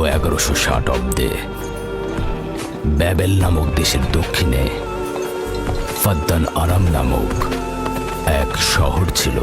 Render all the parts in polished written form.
1160 অব্দে ব্যাবেল নামক দেশের দক্ষিণে ফাদ্দান আরাম নামক এক শহর ছিল।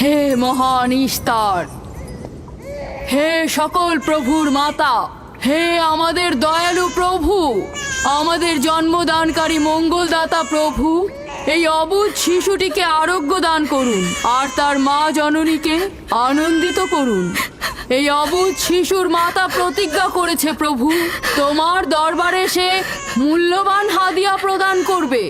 হে মহান ইস্তার, হে সকল প্রভুর মাতা, হে আমাদের দয়ালু প্রভু, আমাদের জন্মদানকারী মঙ্গলদাতা প্রভু, এই অবুঝ শিশুটিকে আরোগ্য দান করুন আর তার মা জননীকে আনন্দিত করুন। এই অবুঝ শিশুর মাতা প্রতিজ্ঞা করেছে প্রভু, তোমার দরবারে সে মূল্যবান হাদিয়া প্রদান করবে।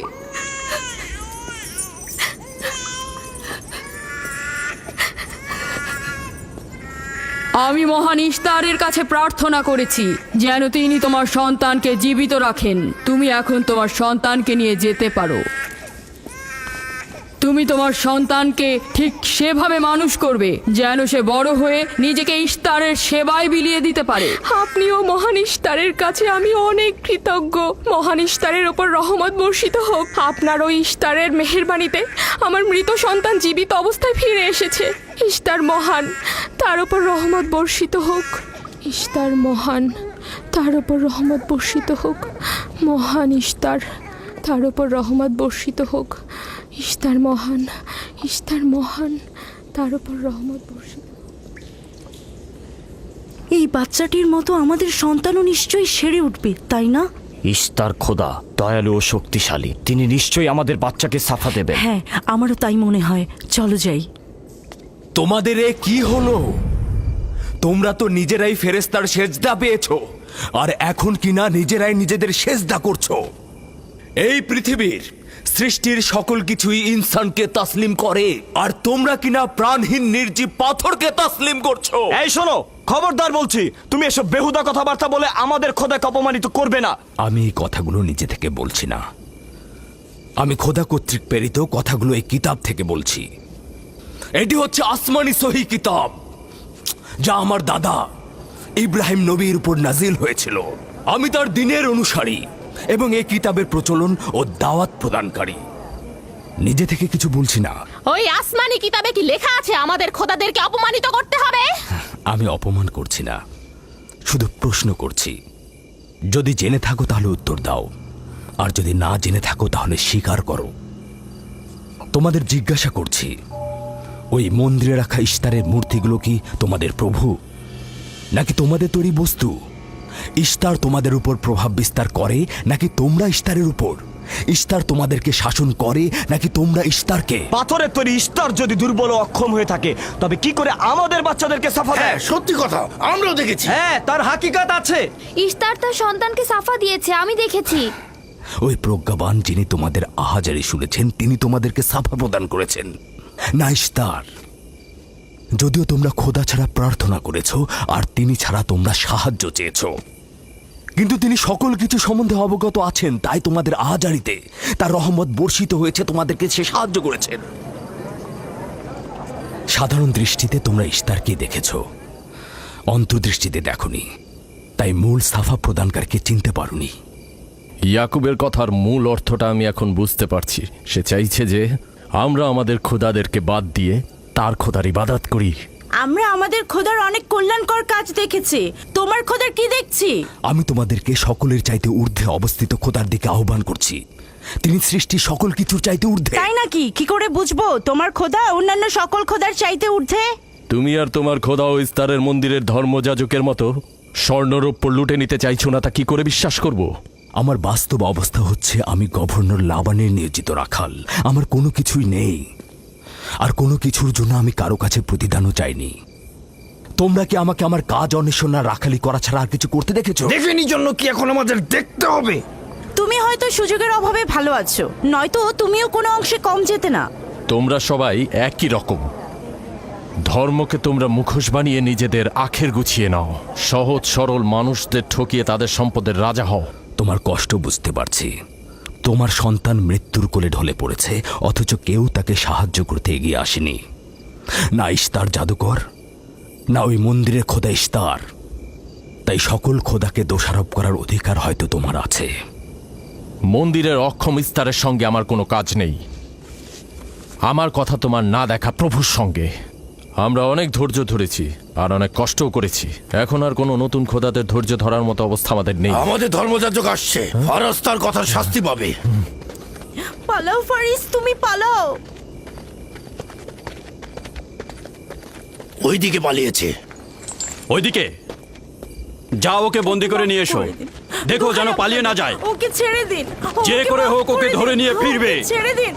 আমি মহান ইস্তারের কাছে প্রার্থনা করেছি যেন তিনি তোমার সন্তানকে জীবিত রাখেন। তুমি এখন তোমার সন্তানকে নিয়ে যেতে পারো। তুমি তোমার সন্তানকে ঠিক সেভাবে মানুষ করবে যেন সে বড় হয়ে নিজেকে ইস্তারের সেবায় বিলিয়ে দিতে পারে। আপনিও মহান ইস্তারের কাছে আমি অনেক কৃতজ্ঞ। মহান ইস্তারের ওপর রহমত বর্ষিত হোক। আপনার ওই ইস্তারের মেহেরবানিতে আমার মৃত সন্তান জীবিত অবস্থায় ফিরে এসেছে। ইস্তার মহান, তার উপর রহমত বর্ষিত হোক। ইস্তার মহান, তার উপর রহমত বর্ষিত হোক। মহান ইস্তার, তার উপর রহমত বর্ষিত হোক। ইস্তার মহান, ইস্তার মহান, তার উপর রহমত বর্ষিত। এই বাচ্চাটির মতো আমাদের সন্তানও নিশ্চয়ই সেরে উঠবে, তাই না? ইস্তার খোদা দয়ালু ও শক্তিশালী, তিনি নিশ্চয়ই আমাদের বাচ্চাকে সাফা দেবেন। হ্যাঁ, আমারও তাই মনে হয়। চলো যাই। তোমাদের এ কি হলো? তোমরা তো নিজেরাই ফেরেশতার সেজদা পেয়েছো, আর এখন কিনা নিজেরাই নিজেদের সেজদা করছো। এই পৃথিবীর সৃষ্টির সকল কিছুই ইনসানকে তাসলিম করে, আর তোমরা কিনা প্রাণহীন নির্জীব পাথরকে তাসলিম করছো। এই শোনো, খবরদার বলছি, তুমি এসব বেহুদা কথাবার্তা বলে আমাদের খোদাকে অপমানিত করবে না। আমি এই কথাগুলো নিজে থেকে বলছি না, আমি খোদা কর্তৃক প্রেরিত কথাগুলো এই কিতাব থেকে বলছি। এটি হচ্ছে আসমানি সহি কিতাব, যা আমার দাদা ইব্রাহিম নবীর উপর নাজিল হয়েছিল। আমি তার দিনের অনুসারী এবং এই কিতাবের প্রচলন ও দাওয়াত প্রদানকারী। নিজে থেকে কিছু বলছি না। ওই আসমানি কিতাবে কি লেখা আছে আমাদের খোদাদেরকে অপমানিত করতে হবে? আমি অপমান করছি না, শুধু প্রশ্ন করছি। যদি জেনে থাকো তাহলে উত্তর দাও, আর যদি না জেনে থাকো তাহলে স্বীকার করো। তোমাদের জিজ্ঞাসা করছি, ওই মন্দিরে রাখা ইস্তারের মূর্তিগুলো কি তোমাদের প্রভু, নাকি তোমাদের তৈরি বস্তু? ইস্তার তোমাদের উপর প্রভাব বিস্তার করে নাকি তোমরা ইস্তারের উপর? ইস্তার তোমাদেরকে শাসন করে নাকি তোমরা ইস্তারকে? পাথরের তৈরি ইস্তার যদি দুর্বল ও অক্ষম হয়ে থাকে, তবে কি করে আমাদের বাচ্চাদেরকে সাফা দেয়? সত্যি কথা, আমরাও দেখেছি। হ্যাঁ, তার হাকিকাত আছে। ইস্তার তার সন্তানকে সাফা দিয়েছে, আমি দেখেছি। ওই প্রজ্ঞাবান যিনি তোমাদের আহাজারি শুনেছেন, তিনি তোমাদেরকে সাফা প্রদান করেছেন, না ইস্তার। যদিও তোমরা খোদা ছাড়া প্রার্থনা করেছ আর তিনি ছাড়া তোমরা সাহায্য চেয়েছ, কিন্তু তিনি সকল কিছু সম্বন্ধে অবগত আছেন, তাই তোমাদের আহাজারিতে তার রহমত বর্ষিত হয়েছে, তোমাদেরকে সে সাহায্য করেছেন। সাধারণ দৃষ্টিতে তোমরা ইস্তারকে দেখেছ, অন্তর্দৃষ্টিতে দেখনি, তাই মূল সাফা প্রদানকারীকে চিনতে পারোনি। ইয়াকুবের কথার মূল অর্থটা আমি এখন বুঝতে পারছি। সে চাইছে যে আমরা আমাদের খোদাদেরকে বাদ দিয়ে তার খোদার ইবাদত করি। আমরা আমাদের খোদার অনেক কল্যাণকর কাজ দেখেছি, তোমার খোদার কি দেখছি? আমি তোমাদেরকে সকলের চাইতে ঊর্ধ্বে অবস্থিত খোদার দিকে আহ্বান করছি। তিনি সৃষ্টি সকল কিছুর চাইতে ঊর্ধ্বে। তাই নাকি? কি করে বুঝবো তোমার খোদা অন্যান্য সকল খোদার চাইতে ঊর্ধ্বে? তুমি আর তোমার খোদা ও ইস্তারের মন্দিরের ধর্মযাজকের মতো স্বর্ণরৌপ্য লুটে নিতে চাইছো না, তা কি করে বিশ্বাস করব? আমার বাস্তব অবস্থা হচ্ছে আমি গভর্নর লাবানের নিয়োজিত রাখাল। আমার কোনো কিছুই নেই, আর কোনো কিছুর জন্য আমি কারো কাছে প্রতিদানও চাইনি। তোমরা কি আমাকে আমার কাজ অন্বেষণ আর রাখালি করা ছাড়া আর কিছু করতে দেখেছো? দেখেনি জন্য কি এখন আমাদের দেখতে হবে? তুমি হয়তো সুযোগের অভাবে ভালো আছো, নয়তো তুমিও কোনো অংশে কম যেতে না। তোমরা সবাই একই রকম। ধর্মকে তোমরা মুখোশ বানিয়ে নিজেদের আখের গুছিয়ে নাও, সহজ সরল মানুষদের ঠকিয়ে তাদের সম্পদের রাজা হও। তোমার কষ্ট বুঝতে পারছি। তোমার সন্তান মৃত্যুর কোলে ঢলে পড়েছে, অথচ কেউ তাকে সাহায্য করতে এগিয়ে আসেনি। না ইস্তার জাদুকর, না ওই মন্দিরের খোদা ইস্তার। তাই সকল খোদাকে দোষারোপ করার অধিকার হয়তো তোমার আছে। মন্দিরের অক্ষম ইস্তারের সঙ্গে আমার কোনো কাজ নেই। আমার কথা তোমার না দেখা প্রভুর সঙ্গে। আমরা অনেক ধৈর্য ধরেছি আর অনেক কষ্টও করেছি। এখন আর কোনো নতুন খোদাদের ধৈর্য ধরার মতো অবস্থা আমাদের নেই। আমাদের ধর্মযাজক আসছে, ফারাজ তার কথার শাস্তি পাবে। পালাও ফারিস, তুমি পালাও। ওইদিকে পালিয়েছে। ওইদিকে যাও, ওকে বন্দি করে নিয়ে এসো। দেখো যেন পালিয়ে না যায়। ওকে ছেড়ে দিন, যে ওকে করে মাফ হোক ওকে দিন। ধরে নিয়ে ফিরবে। ওকে ছেড়ে দিন।